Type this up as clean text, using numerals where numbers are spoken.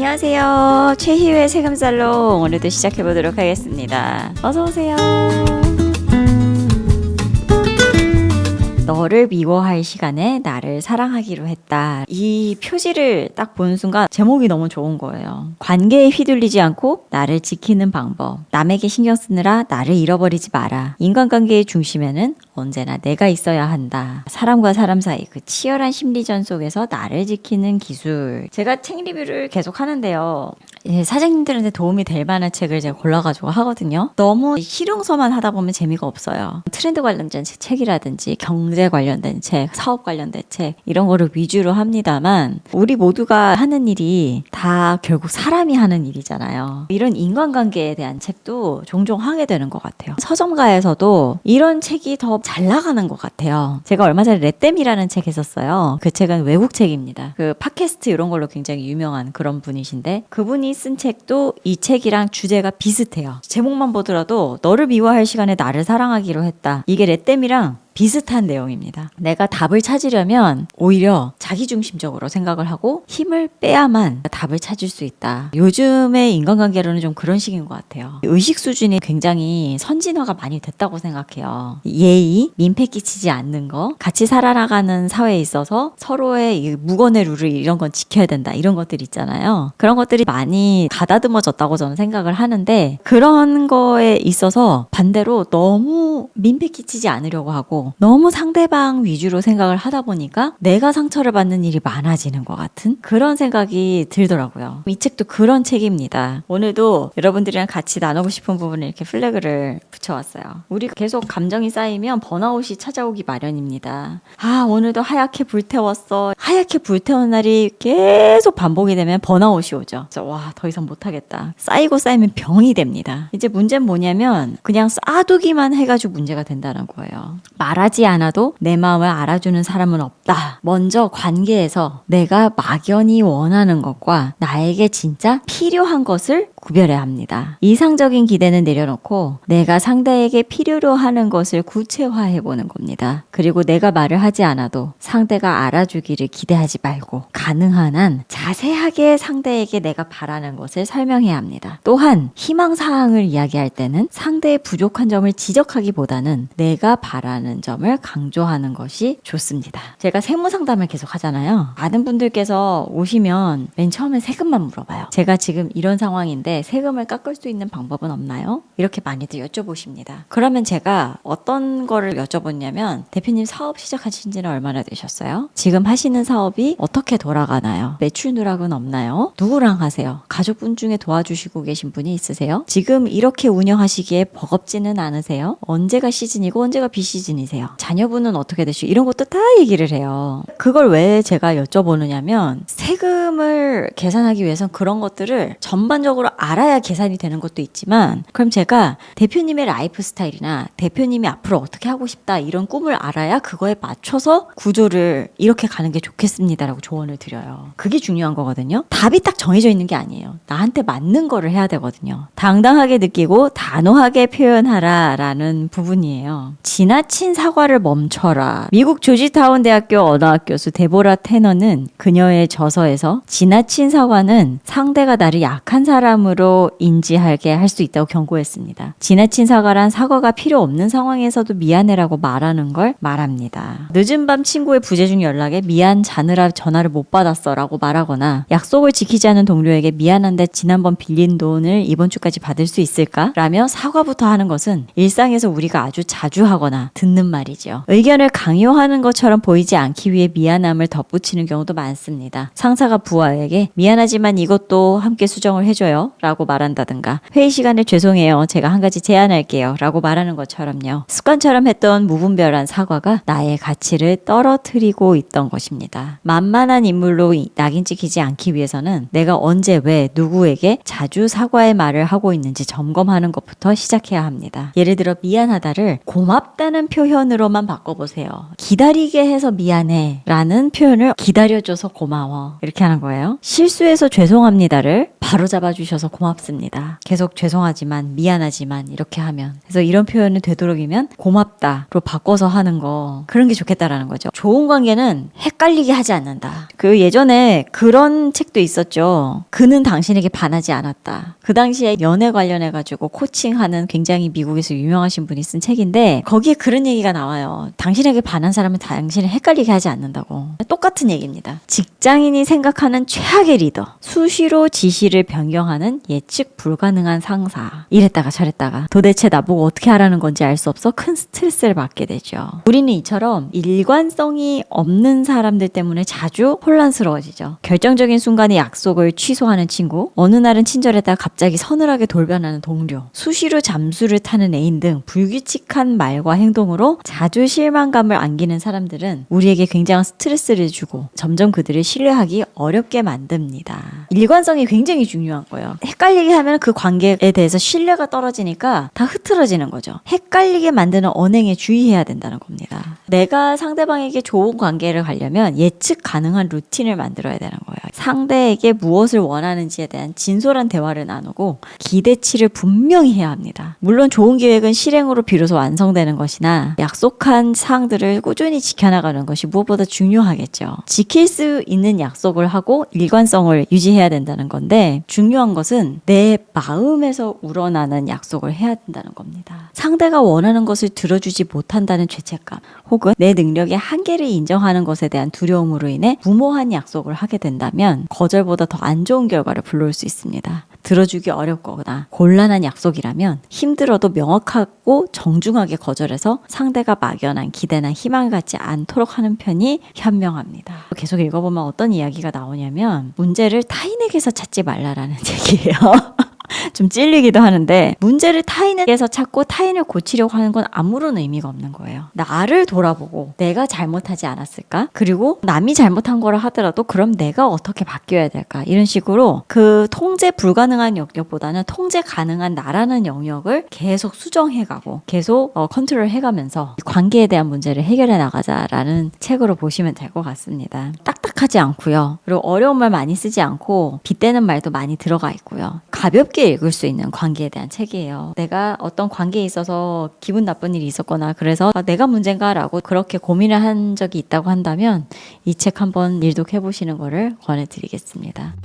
안녕하세요. 최희우의 세금살롱 오늘도 시작해보도록 하겠습니다. 어서오세요. 너를 미워할 시간에 나를 사랑하기로 했다. 이 표지를 딱 보는 순간 제목이 너무 좋은 거예요. 관계에 휘둘리지 않고 나를 지키는 방법. 남에게 신경 쓰느라 나를 잃어버리지 마라. 인간관계의 중심에는 언제나 내가 있어야 한다. 사람과 사람 사이 그 치열한 심리전 속에서 나를 지키는 기술. 제가 책 리뷰를 계속 하는데요. 사장님들한테 도움이 될 만한 책을 제가 골라가지고 하거든요. 너무 실용서만 하다 보면 재미가 없어요. 트렌드 관련된 책이라든지 경제 관련된 책, 사업 관련된 책 이런 거를 위주로 합니다만 우리 모두가 하는 일이 다 결국 사람이 하는 일이잖아요. 이런 인간관계에 대한 책도 종종 하게 되는 것 같아요. 서점가에서도 이런 책이 더 잘 나가는 것 같아요. 제가 얼마 전에 레댐이라는 책 했었어요. 그 책은 외국 책입니다. 그 팟캐스트 이런 걸로 굉장히 유명한 그런 분이신데 그분이 쓴 책도 이 책이랑 주제가 비슷해요. 제목만 보더라도 너를 미워할 시간에 나를 사랑하기로 했다. 이게 레댐이랑 비슷한 내용입니다. 내가 답을 찾으려면 오히려 자기중심적으로 생각을 하고 힘을 빼야만 답을 찾을 수 있다. 요즘의 인간관계로는 좀 그런 식인 것 같아요. 의식 수준이 굉장히 선진화가 많이 됐다고 생각해요. 예의, 민폐 끼치지 않는 거, 같이 살아나가는 사회에 있어서 서로의 무건의 룰을 이런 건 지켜야 된다. 이런 것들 있잖아요. 그런 것들이 많이 가다듬어졌다고 저는 생각을 하는데 그런 거에 있어서 반대로 너무 민폐 끼치지 않으려고 하고 너무 상대방 위주로 생각을 하다 보니까 내가 상처를 받는 일이 많아지는 것 같은 그런 생각이 들더라고요. 이 책도 그런 책입니다. 오늘도 여러분들이랑 같이 나누고 싶은 부분을 이렇게 플래그를 붙여왔어요. 우리 계속 감정이 쌓이면 번아웃이 찾아오기 마련입니다. 오늘도 하얗게 불태웠어. 하얗게 불태운 날이 계속 반복이 되면 번아웃이 오죠. 더 이상 못하겠다. 쌓이고 쌓이면 병이 됩니다. 이제 문제는 뭐냐면 그냥 쌓아두기만 해가지고 문제가 된다는 거예요. 말하지 않아도 내 마음을 알아주는 사람은 없다. 먼저 관계에서 내가 막연히 원하는 것과 나에게 진짜 필요한 것을 구별해야 합니다. 이상적인 기대는 내려놓고 내가 상대에게 필요로 하는 것을 구체화해보는 겁니다. 그리고 내가 말을 하지 않아도 상대가 알아주기를 기대하지 말고 가능한 한 자세하게 상대에게 내가 바라는 것을 설명해야 합니다. 또한 희망사항을 이야기할 때는 상대의 부족한 점을 지적하기보다는 내가 바라는 점을 강조하는 것이 좋습니다. 제가 세무상담을 계속 하잖아요. 많은 분들께서 오시면 맨 처음에 세금만 물어봐요. 제가 지금 이런 상황인데 세금을 깎을 수 있는 방법은 없나요? 이렇게 많이들 여쭤보십니다. 그러면 제가 어떤 거를 여쭤보냐면 대표님 사업 시작하신 지는 얼마나 되셨어요? 지금 하시는 사업이 어떻게 돌아가나요? 매출 누락은 없나요? 누구랑 하세요? 가족분 중에 도와주시고 계신 분이 있으세요? 지금 이렇게 운영하시기에 버겁지는 않으세요? 언제가 시즌이고 언제가 비시즌이세요? 자녀분은 어떻게 되시고 이런 것도 다 얘기를 해요. 그걸 왜 제가 여쭤보느냐면 세금을 계산하기 위해선 그런 것들을 전반적으로 알아야 계산이 되는 것도 있지만 그럼 제가 대표님의 라이프 스타일이나 대표님이 앞으로 어떻게 하고 싶다 이런 꿈을 알아야 그거에 맞춰서 구조를 이렇게 가는 게 좋겠습니다라고 조언을 드려요. 그게 중요한 거거든요. 답이 딱 정해져 있는 게 아니에요. 나한테 맞는 거를 해야 되거든요. 당당하게 느끼고 단호하게 표현하라 라는 부분이에요. 지나친 사과를 멈춰라. 미국 조지타운 대학교 언어학 교수 데보라 테너는 그녀의 저서에서 지나친 사과는 상대가 나를 약한 사람으로 인지하게 할 수 있다고 경고했습니다. 지나친 사과란 사과가 필요 없는 상황에서도 미안해라고 말하는 걸 말합니다. 늦은 밤 친구의 부재중 연락에 미안 자느라 전화를 못 받았어 라고 말하거나 약속을 지키지 않은 동료에게 미안한데 지난번 빌린 돈을 이번 주까지 받을 수 있을까? 라며 사과부터 하는 것은 일상에서 우리가 아주 자주 하거나 듣는 말이죠. 의견을 강요하는 것처럼 보이지 않기 위해 미안함을 덧붙이는 경우도 많습니다. 상사가 부하에게 미안하지만 이것도 함께 수정을 해줘요 라고 말한다든가 회의 시간에 죄송해요 제가 한 가지 제안할게요 라고 말하는 것처럼요. 습관처럼 했던 무분별한 사과가 나의 가치를 떨어뜨리고 있던 것입니다. 만만한 인물로 낙인 찍히지 않기 위해서는 내가 언제 왜 누구에게 자주 사과의 말을 하고 있는지 점검하는 것부터 시작해야 합니다. 예를 들어 미안하다를 고맙다는 표현으로만 바꿔보세요. 기다리게 해서 미안해 라는 표현을 기다려줘서 고마워 이렇게 하는 거예요. 실수해서 죄송합니다를 바로잡아 주셔서 고맙습니다. 계속 죄송하지만 미안하지만 이렇게 하면. 그래서 이런 표현을 되도록이면 고맙다로 바꿔서 하는 거, 그런 게 좋겠다라는 거죠. 좋은 관계는 헷갈리게 하지 않는다. 그 예전에 그런 책도 있었죠. 그는 당신에게 반하지 않았다. 그 당시에 연애 관련해가지고 코칭하는 굉장히 미국에서 유명하신 분이 쓴 책인데 거기에 그런 얘기가 나와요. 당신에게 반한 사람은 당신을 헷갈리게 하지 않는다고. 똑같은 얘기입니다. 직장인이 생각하는 최악의 리더, 수시로 지시를 변경하는 예측 불가능한 상사, 이랬다가 저랬다가 도대체 나보고 어떻게 하라는 건지 알 수 없어 큰 스트레스를 받게 되죠. 우리는 이처럼 일관성이 없는 사람들 때문에 자주 혼란스러워지죠. 결정적인 순간에 약속을 취소하는 친구, 어느 날은 친절했다가 갑자기 서늘하게 돌변하는 동료, 수시로 잠수를 타는 애인 등 불규칙한 말과 행동으로 자주 실망감을 안기는 사람들은 우리에게 굉장한 스트레스를 주고 점점 그들을 신뢰하기 어렵게 만듭니다. 일관성이 굉장히 중요한 거예요. 헷갈리게 하면 그 관계에 대해서 신뢰가 떨어지니까 다 흐트러지는 거죠. 헷갈리게 만드는 언행에 주의해야 된다는 겁니다. 내가 상대방에게 좋은 관계를 가려면 예측 가능한 루틴을 만들어야 되는 거예요. 상대에게 무엇을 원하는지에 대한 진솔한 대화를 나누고 기대치를 분명히 해야 합니다. 물론 좋은 계획은 실행으로 비로소 완성되는 것이나 약속한 사항들을 꾸준히 지켜나가는 것이 무엇보다 중요하겠죠. 지킬 수 있는 약속을 하고 일관성을 유지해야 된다는 건데, 중요한 것은 내 마음에서 우러나는 약속을 해야 된다는 겁니다. 상대가 원하는 것을 들어주지 못한다는 죄책감, 혹은 내 능력의 한계를 인정하는 것에 대한 두려움으로 인해 무모한 약속을 하게 된다면 거절보다 더 안 좋은 결과를 불러올 수 있습니다. 들어주기 어렵거나 곤란한 약속이라면 힘들어도 명확하고 정중하게 거절해서 상대가 막연한 기대나 희망을 갖지 않도록 하는 편이 현명합니다. 계속 읽어보면 어떤 이야기가 나오냐면, 문제를 타인에게서 찾지 말라라는 책이에요. 좀 찔리기도 하는데, 문제를 타인에게서 찾고 타인을 고치려고 하는 건 아무런 의미가 없는 거예요. 나를 돌아보고 내가 잘못하지 않았을까? 그리고 남이 잘못한 거라 하더라도 그럼 내가 어떻게 바뀌어야 될까? 이런 식으로 그 통제 불가능한 영역보다는 통제 가능한 나라는 영역을 계속 수정해가고 계속 컨트롤 해가면서 관계에 대한 문제를 해결해 나가자라는 책으로 보시면 될 것 같습니다. 딱딱하지 않고요. 그리고 어려운 말 많이 쓰지 않고 빗대는 말도 많이 들어가 있고요. 가볍게 읽을 수 있는 관계에 대한 책이에요. 내가 어떤 관계에 있어서 기분 나쁜 일이 있었거나 그래서 내가 문제인가 라고 그렇게 고민을 한 적이 있다고 한다면 이 책 한번 일독해 보시는 거를 권해드리겠습니다.